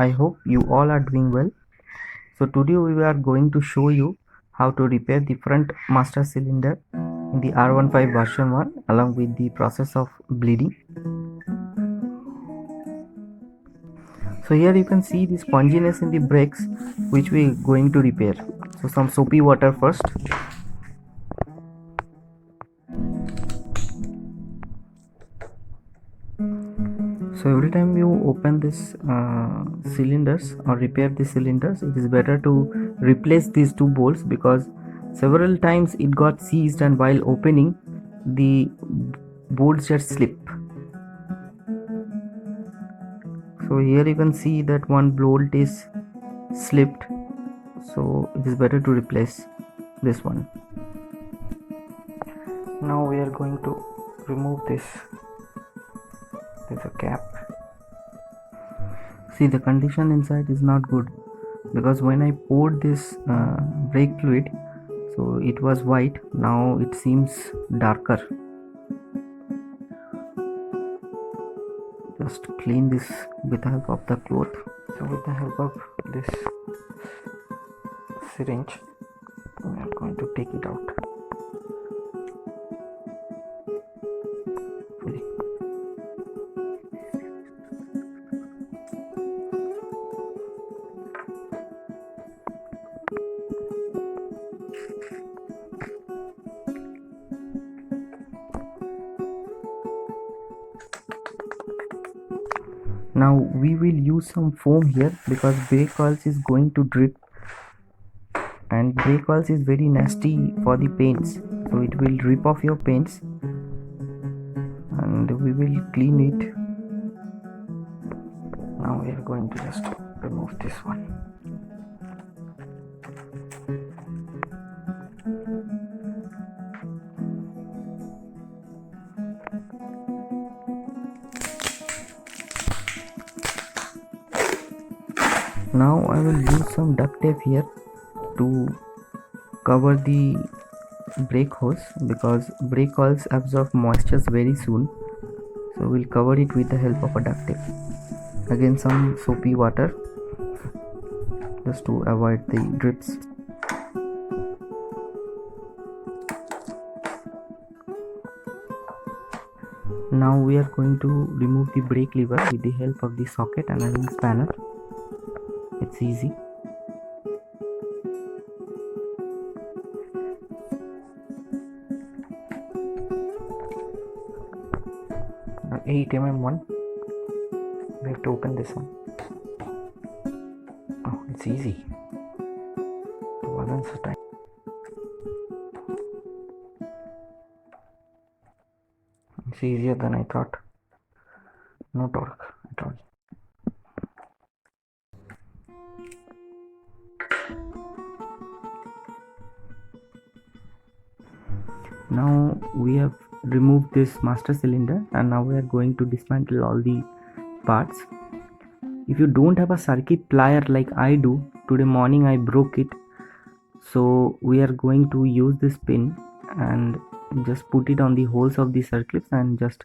I hope you all are doing well. So today we are going to show you how to repair the front master cylinder in the R15 version 1 along with the process of bleeding. So here you can see the sponginess in the brakes which we are going to repair. So some soapy water first. So every time you open this cylinders or repair the cylinders, it is better to replace these two bolts because several times it got seized and while opening the bolts just slip. So here you can see that one bolt is slipped, so it is better to replace this one. Now we are going to remove this. There's a cap. See, the condition inside is not good because when I poured this brake fluid, so it was white, now it seems darker. Just clean this with the help of the cloth. So with the help of this syringe, we are going to take it out. Now we will use some foam here because brake oils is going to drip and brake oils is very nasty for the paints, so it will rip off your paints and we will clean it. Now we are going to just remove this one. Now I will use some duct tape here to cover the brake hose because brake oils absorb moisture very soon, so we'll cover it with the help of a duct tape. Again some soapy water just to avoid the drips. Now we are going to remove the brake lever with the help of the socket and a ring spanner. It's easy. Now 8mm one. We have to open this one. Oh, it's easy. It wasn't so tight. It's easier than I thought. No torque at all. Now we have removed this master cylinder and now we are going to dismantle all the parts. If you don't have a circuit plier like I do, today morning I broke it, so we are going to use this pin and just put it on the holes of the circuits and just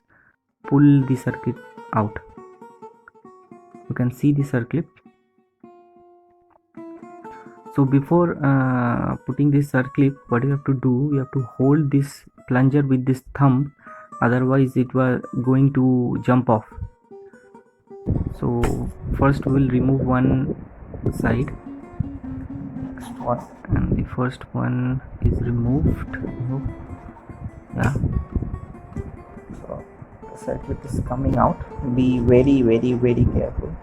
pull the circuit out. You can see the circuit. So before putting this circuit, what you have to do, you have to hold this plunger with this thumb, otherwise it was going to jump off. So first we will remove one side, next one, and the first one is removed. Yeah, so the circuit is coming out. Be very careful.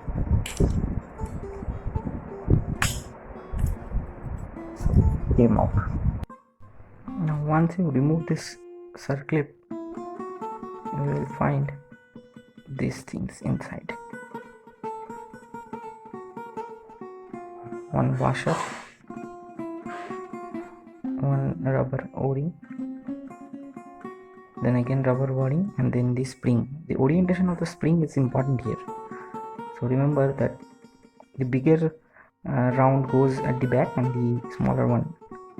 Came out. Now once you remove this circlip, you will find these things inside. One washer, one rubber o-ring, then again rubber o-ring, and then the spring. The orientation of the spring is important here, so remember that the bigger round goes at the back and the smaller one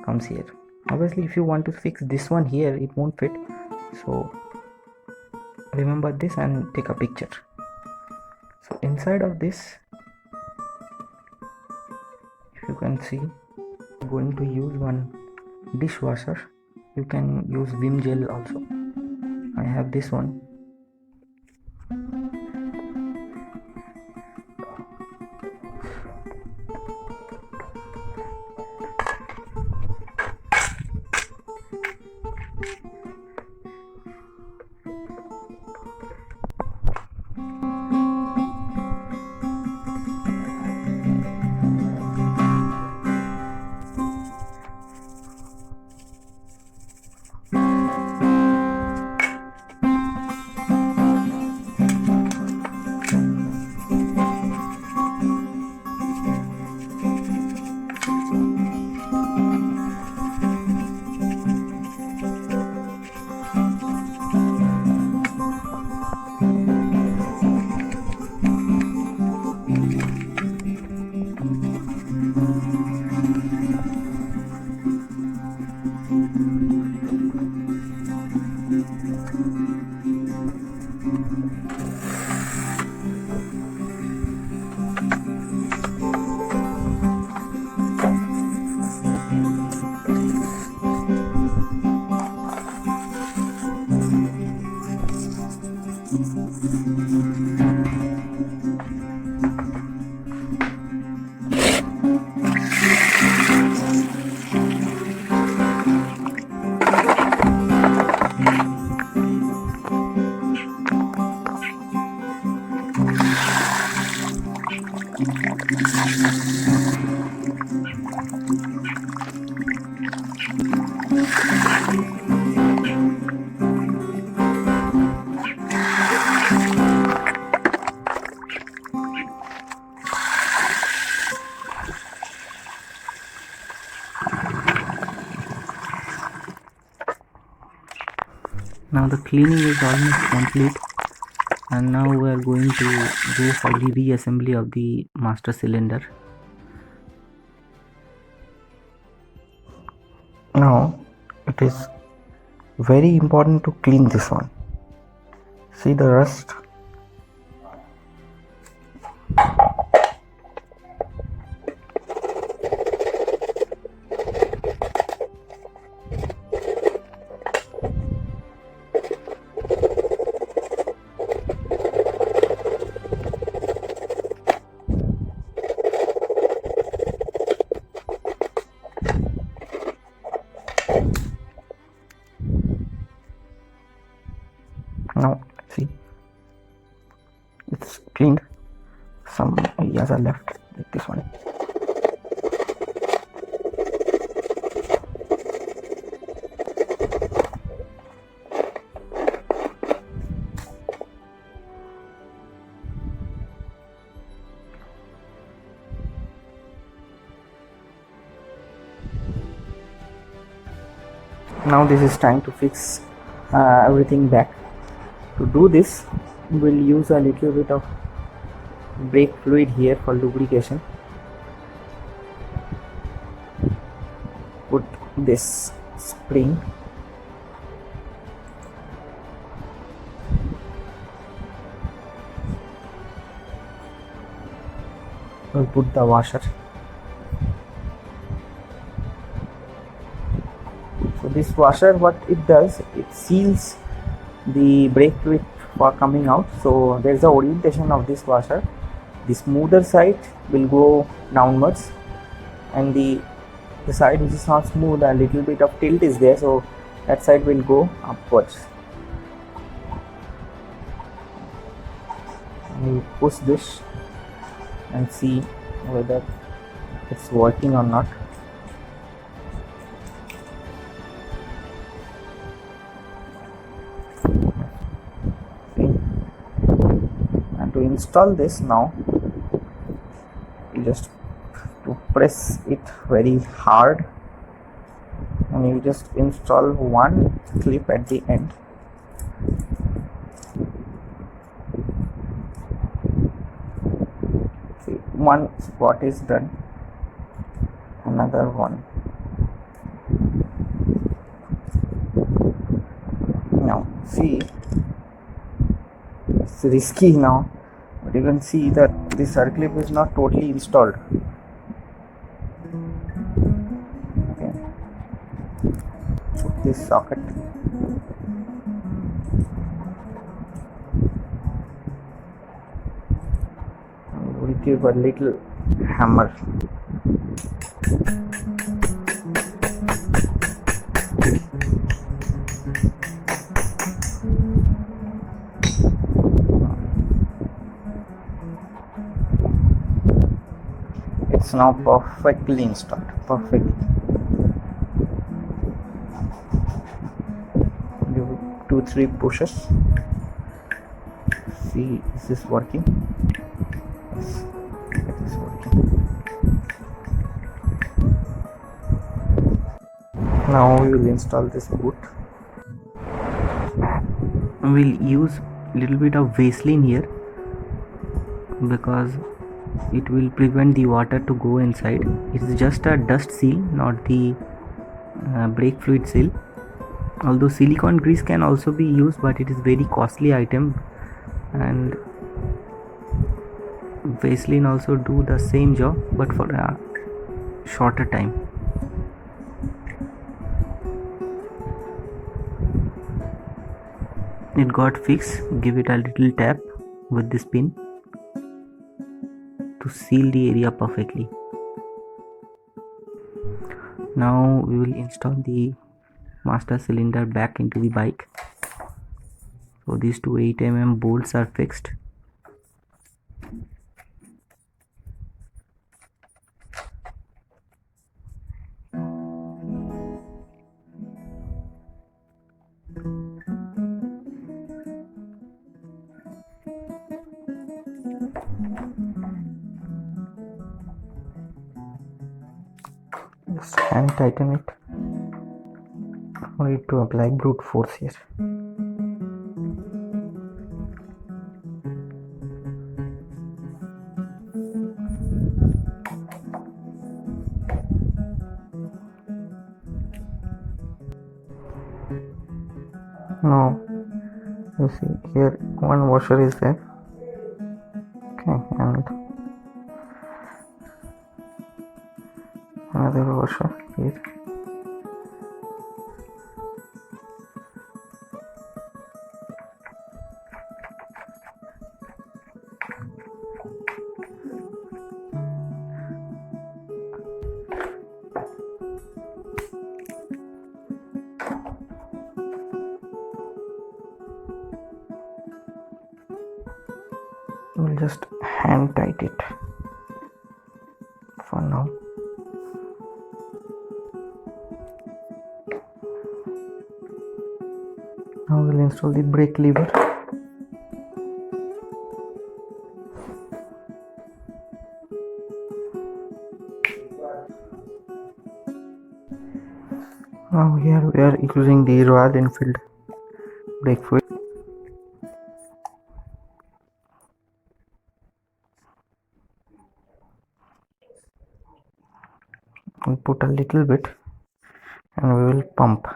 comes here. Obviously if you want to fix this one here, it won't fit, so remember this and take a picture. So inside of this you can see, going to use one dishwasher. You can use Vim gel also. I have this one. Now the cleaning is almost complete, and now we are going to go for the reassembly of the master cylinder. Now it is very important to clean this one. See the rust? Now see, it's cleaned. Some areas are left, like this one. Now this is time to fix everything back. To do this, we'll use a little bit of brake fluid here for lubrication. Put this spring, we'll put the washer. So this washer, what it does, it seals the brake fluid for coming out. So there is the orientation of this washer. The smoother side will go downwards, and the side which is not smooth, a little bit of tilt is there, so that side will go upwards. We push this and see whether it's working or not. To install this, now you just to press it very hard, and you just install one clip at the end. See, one spot is done, another one. Now see, it's risky now, but you can see that the circle clip is not totally installed. this socket. We'll give a little hammer. It's now perfectly installed. Perfect. Give 2-3 pushes. See, is this working? Yes, it is working. Now we will install this boot. We'll use little bit of Vaseline here because it will prevent the water to go inside. It's just a dust seal, not the brake fluid seal. Although silicone grease can also be used, but it is very costly item, and Vaseline also do the same job but for a shorter time. It got fixed. Give it a little tap with this pin to seal the area perfectly. Now we will install the master cylinder back into the bike. So these two 8mm bolts are fixed. Just hand tighten it. No need to apply brute force here. Now you see here one washer is there. Okay, and another washer here. We'll just hand tight it for now. Now we'll install the brake lever. Now here we are using the Royal Enfield brake fluid. We'll put a little bit and we will pump.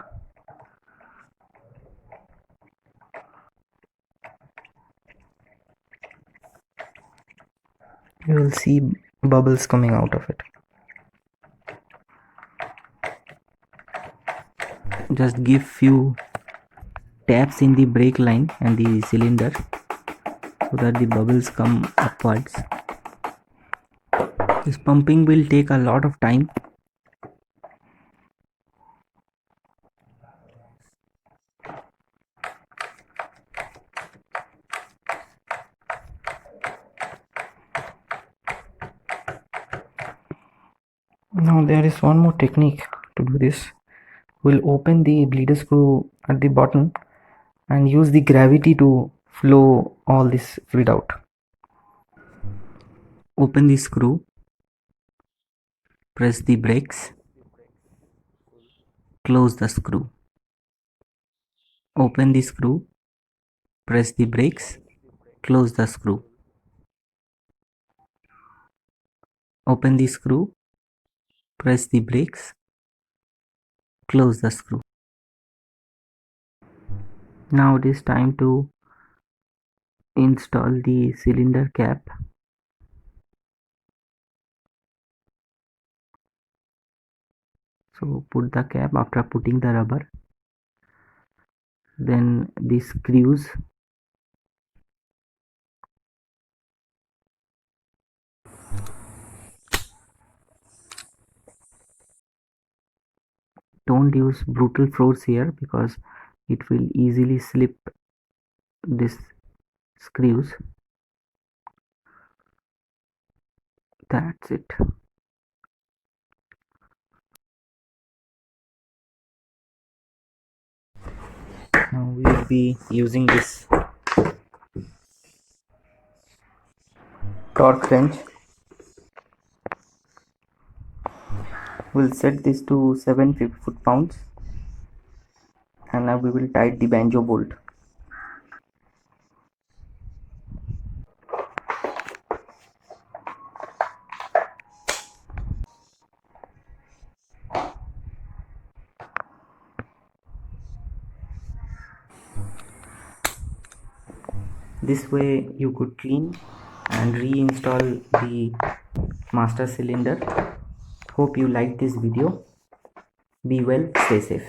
You will see bubbles coming out of it. Just give few taps in the brake line and the cylinder so that the bubbles come upwards. This pumping will take a lot of time. Now there is one more technique to do this. We'll open the bleeder screw at the bottom and use the gravity to flow all this fluid out. Open the screw, press the brakes, close the screw. Open the screw, press the brakes, close the screw. Open the screw, press the brakes, close the screw. Now it is time to install the cylinder cap. So put the cap after putting the rubber. then these screws, don't use brutal force here because it will easily slip this screws. That's it. Now we will be using this torque wrench. We'll set this to 7 foot-pounds, and now we will tighten the banjo bolt. This way you could clean and reinstall the master cylinder. Hope you liked this video. Be well, stay safe.